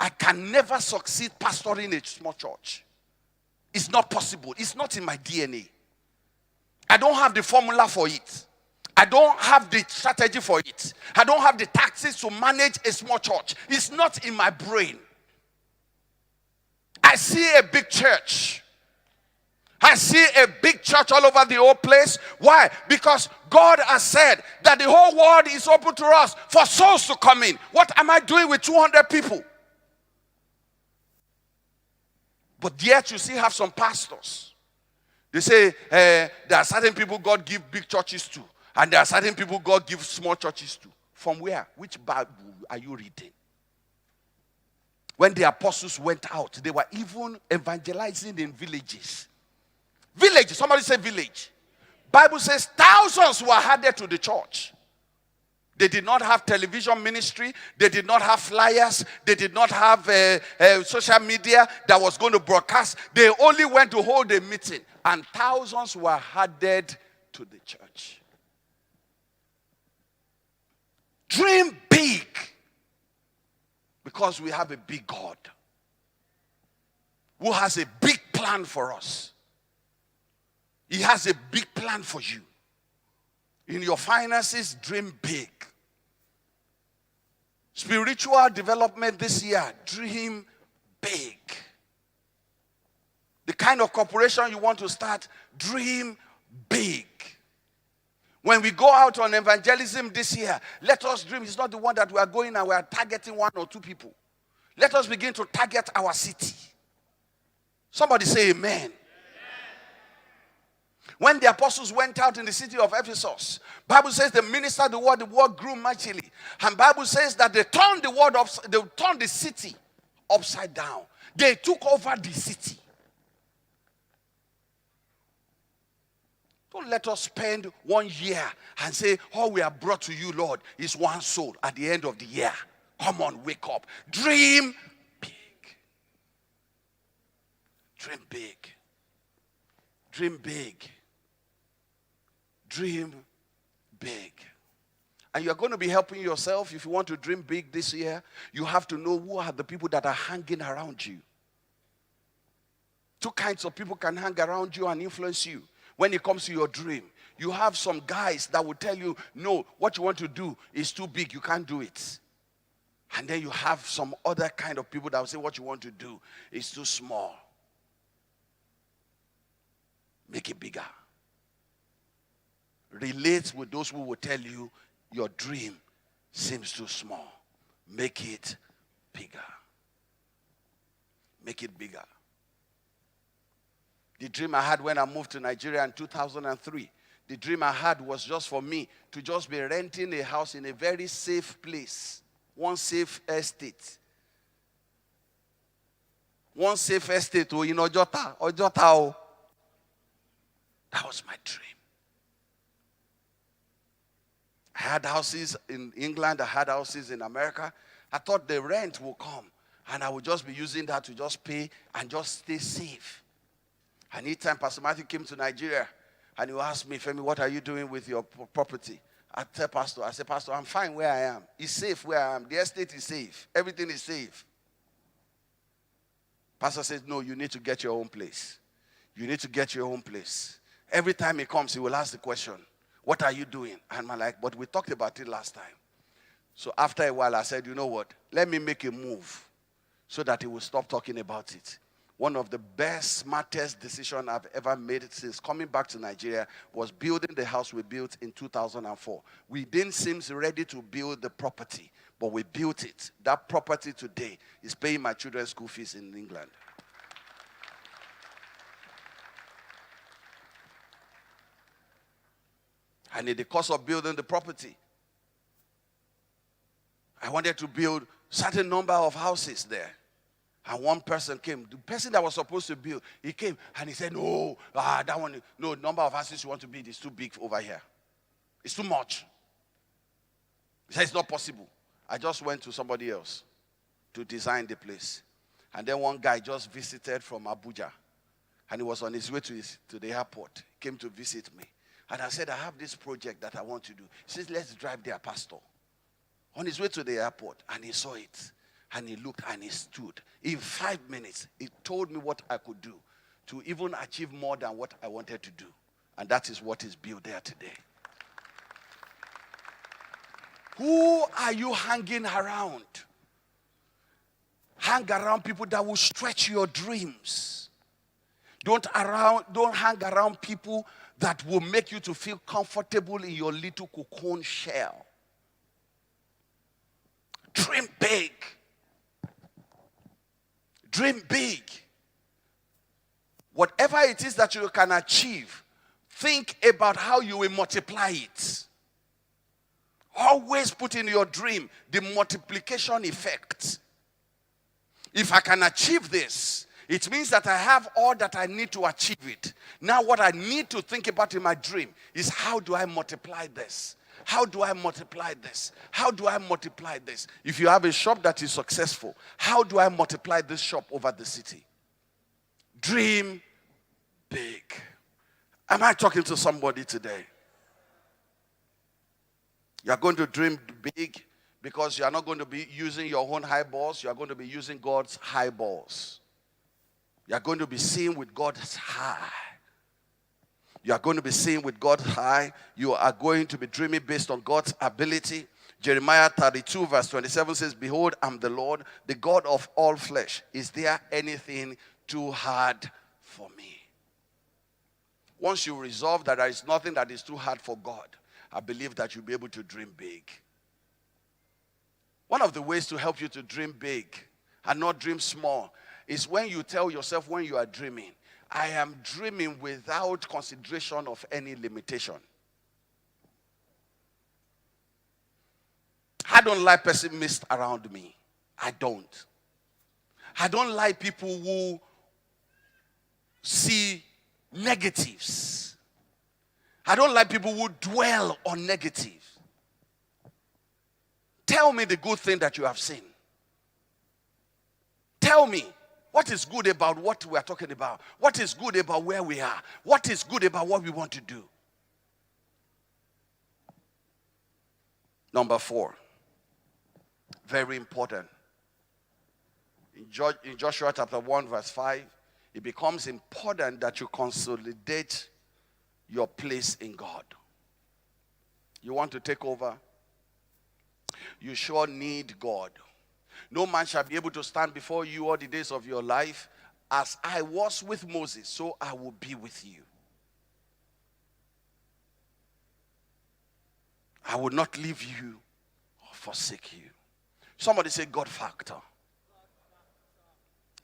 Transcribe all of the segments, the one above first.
I can never succeed pastoring a small church. It's not possible. It's not in my DNA. I don't have the formula for it. I don't have the strategy for it. I don't have the tactics to manage a small church. It's not in my brain. I see a big church. I see a big church all over the whole place. Why? Because God has said that the whole world is open to us for souls to come in. What am I doing with 200 people? But yet you still have some pastors. They say there are certain people God give big churches to. And there are certain people God gives small churches to. From where? Which Bible are you reading? When the apostles went out, they were even evangelizing in villages. Village, somebody say village. Bible says thousands were added to the church. They did not have television ministry. They did not have flyers. They did not have social media that was going to broadcast. They only went to hold a meeting. And thousands were added to the church. Dream big. Because we have a big God who has a big plan for us. He has a big plan for you. In your finances, dream big. Spiritual development this year, dream big. The kind of corporation you want to start, dream big. When we go out on evangelism this year, let us dream. It's not the one that we are going and we are targeting 1 or 2 people. Let us begin to target our city. Somebody say amen. When the apostles went out in the city of Ephesus, Bible says they ministered the word grew mightily. And Bible says that they turned they turned the city upside down. They took over the city. Don't let us spend 1 year and say, all we have brought to you, Lord, is 1 soul at the end of the year. Come on, wake up. Dream big. Dream big. Dream big. Dream big. And you're going to be helping yourself. If you want to dream big this year, you have to know who are the people that are hanging around you. 2 kinds of people can hang around you and influence you when it comes to your dream. You have some guys that will tell you, no, what you want to do is too big, you can't do it. And then you have some other kind of people that will say what you want to do is too small. Make it bigger. Relate with those who will tell you your dream seems too small. Make it bigger. Make it bigger. The dream I had when I moved to Nigeria in 2003, the dream I had was just for me to just be renting a house in a very safe place. One safe estate. One safe estate in Ojota. Ojota. That was my dream. I had houses in England. I had houses in America. I thought the rent will come. And I would just be using that to just pay and just stay safe. And each time Pastor Matthew came to Nigeria, and he asked me, Femi, what are you doing with your property? I tell Pastor, Pastor, I'm fine where I am. It's safe where I am. The estate is safe. Everything is safe. Pastor says, no, you need to get your own place. You need to get your own place. Every time he comes, he will ask the question, what are you doing? And I'm like, but we talked about it last time. So after a while, I said, you know what? Let me make a move so that he will stop talking about it. One of the best, smartest decisions I've ever made since coming back to Nigeria was building the house we built in 2004. We didn't seem ready to build the property, but we built it. That property today is paying my children's school fees in England. And in the course of building the property, I wanted to build a certain number of houses there. And one person came. The person that was supposed to build, he came and he said, no, that one, no, number of houses you want to build is too big over here. It's too much. He said, it's not possible. I just went to somebody else to design the place. And then one guy just visited from Abuja. And he was on his way to the airport. He came to visit me. And I said, I have this project that I want to do. He says, let's drive there, Pastor. On his way to the airport, and he saw it. And he looked and he stood. In 5 minutes, he told me what I could do to even achieve more than what I wanted to do. And that is what is built there today. Who are you hanging around? Hang around people that will stretch your dreams. Don't hang around people that will make you to feel comfortable in your little cocoon shell. Dream big. Dream big. Whatever it is that you can achieve, think about how you will multiply it. Always put in your dream the multiplication effect. If I can achieve this, it means that I have all that I need to achieve it. Now what I need to think about in my dream is, how do I multiply this? How do I multiply this? How do I multiply this? If you have a shop that is successful, how do I multiply this shop over the city? Dream big. Am I talking to somebody today? You are going to dream big because you are not going to be using your own eyeballs. You are going to be using God's eyeballs. You are going to be seeing with God's eye. You are going to be seeing with God's eye. You are going to be dreaming based on God's ability. Jeremiah 32 verse 27 says, "Behold, I'm the Lord, the God of all flesh. Is there anything too hard for me?" Once you resolve that there is nothing that is too hard for God, I believe that you'll be able to dream big. One of the ways to help you to dream big and not dream small is when you tell yourself when you are dreaming, I am dreaming without consideration of any limitation. I don't like pessimists around me. I don't. I don't like people who see negatives. I don't like people who dwell on negatives. Tell me the good thing that you have seen. Tell me what is good about what we are talking about. What is good about where we are. What is good about what we want to do. Number 4. Very important. In Joshua chapter 1 verse 5, it becomes important that you consolidate your place in God. You want to take over? You sure need God. No man shall be able to stand before you all the days of your life. As I was with Moses, so I will be with you. I will not leave you or forsake you. Somebody say God factor.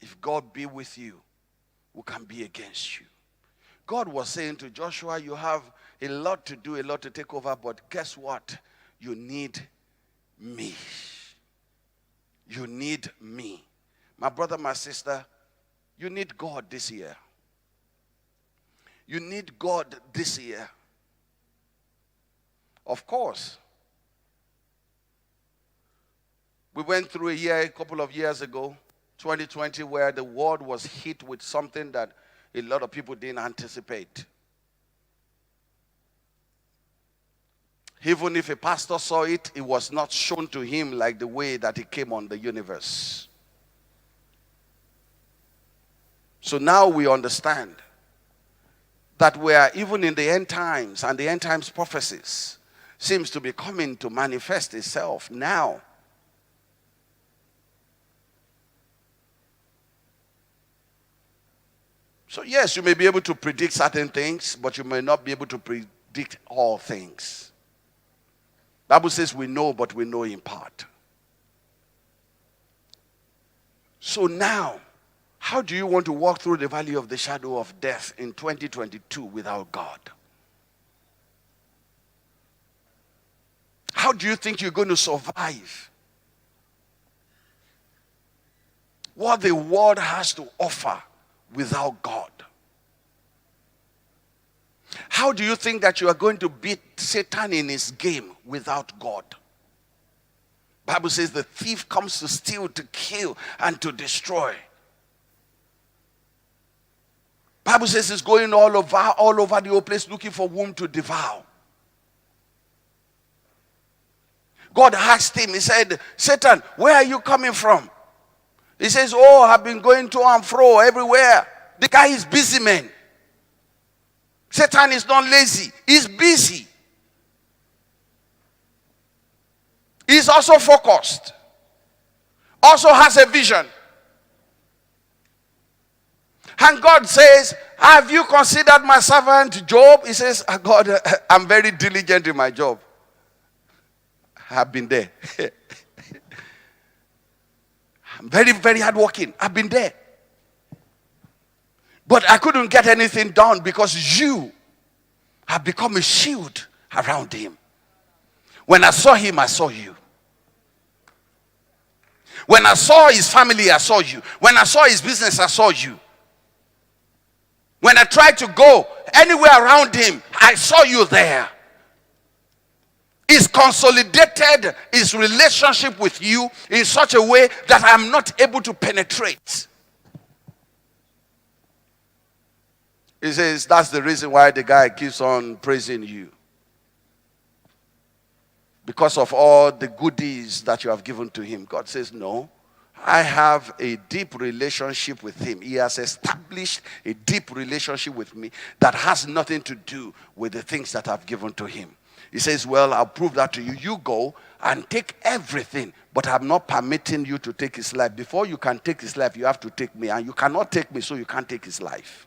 If God be with you, who can be against you? God was saying to Joshua, you have a lot to do, a lot to take over, but guess what? You need me. You need me. My brother, my sister, you need God this year. You need God this year. Of course. We went through a year a couple of years ago, 2020, where the world was hit with something that a lot of people didn't anticipate. Even if a pastor saw it, it was not shown to him like the way that it came on the universe. So now we understand that we are even in the end times, and the end times prophecies seems to be coming to manifest itself now. So yes, you may be able to predict certain things, but you may not be able to predict all things. The Bible says we know, but we know in part. So now, how do you want to walk through the valley of the shadow of death in 2022 without God? How do you think you're going to survive what the world has to offer without God? How do you think that you are going to beat Satan in his game without God? Bible says the thief comes to steal, to kill, and to destroy. Bible says he's going all over the whole place looking for whom to devour. God asked him, he said, Satan, where are you coming from? He says, oh, I've been going to and fro everywhere. The guy is busy, man. Satan is not lazy. He's busy. He's also focused. Also has a vision. And God says, have you considered my servant Job? He says, God, I'm very diligent in my job. I've been there. I'm very, very hardworking. I've been there. But I couldn't get anything done because you have become a shield around him. When I saw him, I saw you. When I saw his family, I saw you. When I saw his business, I saw you. When I tried to go anywhere around him, I saw you there. He's consolidated his relationship with you in such a way that I'm not able to penetrate. He says that's the reason why the guy keeps on praising you. Because of all the goodies that you have given to him. God says, no, I have a deep relationship with him. He has established a deep relationship with me that has nothing to do with the things that I've given to him. He says, well, I'll prove that to you. You go and take everything, but I'm not permitting you to take his life. Before you can take his life, you have to take me. And you cannot take me, so you can't take his life.